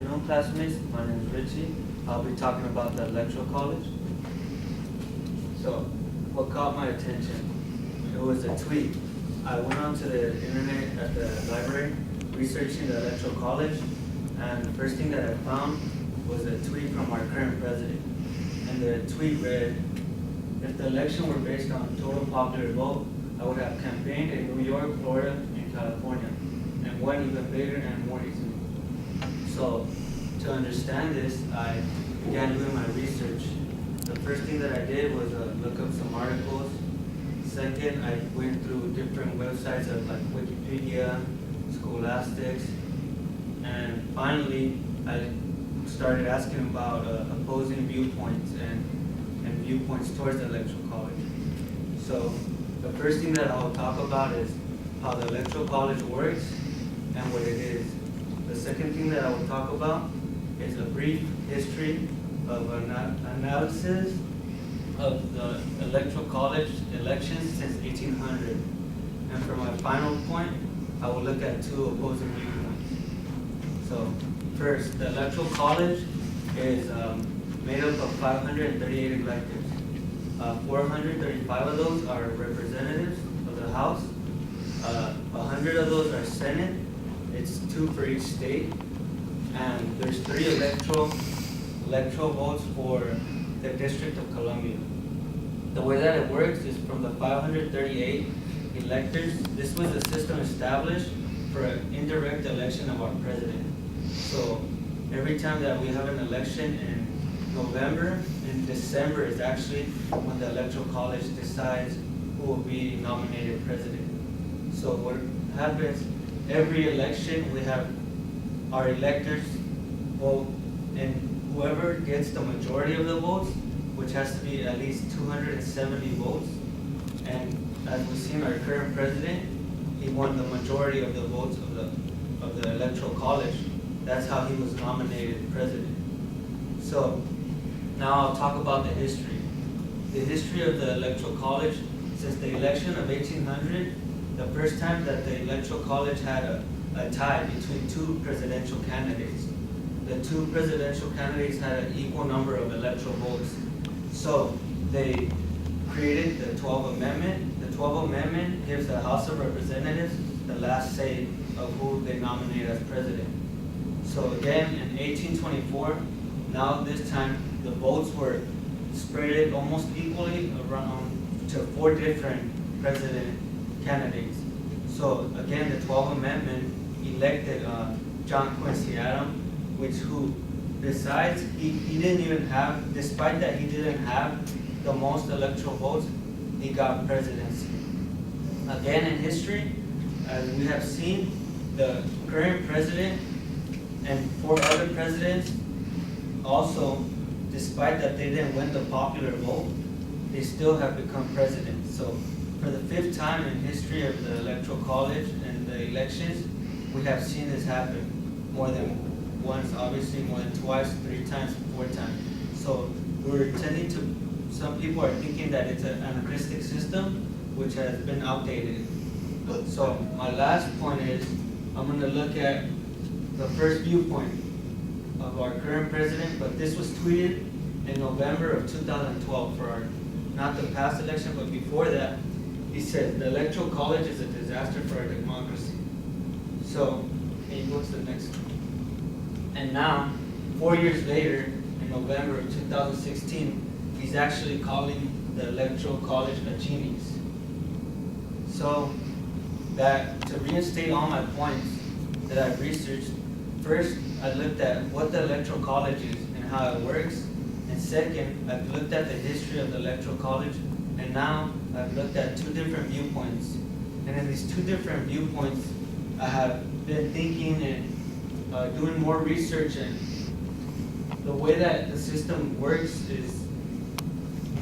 Hello classmates, my name is Richie. I'll be talking about the electoral college. So, what caught my attention? It was a tweet. I went onto the internet at the library researching the electoral college, and the first thing that I found was a tweet from our current president. And the tweet read, "If the election were based on total popular vote, I would have campaigned in New York, Florida, and California, and what even bigger and more easily." So, to understand this, I began doing my research. The first thing that I did was look up some articles. Second, I went through different websites of like Wikipedia, Scholastics, and finally, I started asking about opposing viewpoints and viewpoints towards the electoral college. So, the first thing that I'll talk about is how the electoral college works and what it is. The second thing that I will talk about is a brief history of an analysis of the electoral college elections since 1800. And for my final point, I will look at two opposing viewpoints. So first, the electoral college is made up of 538 electives. 435 of those are representatives of the House. 100 of those are Senate. It's 2 for each state, and there's 3 electoral votes for the District of Columbia. The way that it works is from the 538 electors. This was a system established for an indirect election of our president. So every time that we have an election in November, in December is actually when the electoral college decides who will be nominated president. So what happens? Every election, we have our electors vote, and whoever gets the majority of the votes, which has to be at least 270 votes, and as we've seen our current president, he won the majority of the votes of the electoral college. That's how he was nominated president. So now I'll talk about the history. The history of the electoral college since the election of 1800. The first time that the electoral college had a tie between 2 presidential candidates. The 2 presidential candidates had an equal number of electoral votes. So they created the 12th Amendment. The 12th Amendment gives the House of Representatives the last say of who they nominate as president. So again, in 1824, now this time the votes were spread almost equally around to 4 different president candidates. So again, the 12th Amendment elected John Quincy Adams, who besides, he didn't even have, despite that he didn't have the most electoral votes, he got presidency. Again, in history, as we have seen, the current president and 4 other presidents also, despite that they didn't win the popular vote, they still have become presidents. So for the 5th time in history of the electoral college and the elections, we have seen this happen more than once, obviously more than twice, 3 times, 4 times. So we're tending to, some people are thinking that it's an anachronistic system which has been outdated. So my last point is, I'm going to look at the first viewpoint of our current president, but this was tweeted in November of 2012 for our, not the past election, but before that. He said, "The electoral college is a disaster for our democracy." So, can you go to the next one? And now, 4 years later, in November of 2016, he's actually calling the electoral college a genius. So, that to reinstate all my points that I've researched, first, I looked at what the electoral college is and how it works. And second, I've looked at the history of the electoral college. And now I've looked at 2 different viewpoints. And in these 2 different viewpoints, I have been thinking and doing more research. And the way that the system works is,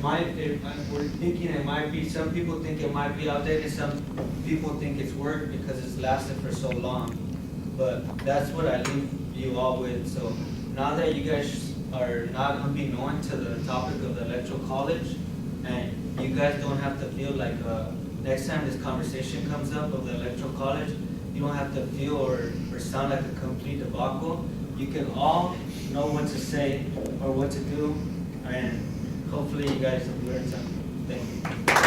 we're thinking it might be, some people think it might be outdated, some people think it's worked because it's lasted for so long. But that's what I leave you all with. So now that you guys are not unbeknown to the topic of the electoral college, and you guys don't have to feel like next time this conversation comes up of the electoral college, you don't have to feel or sound like a complete debacle. you can all know what to say or what to do, and hopefully you guys have learned something. Thank you.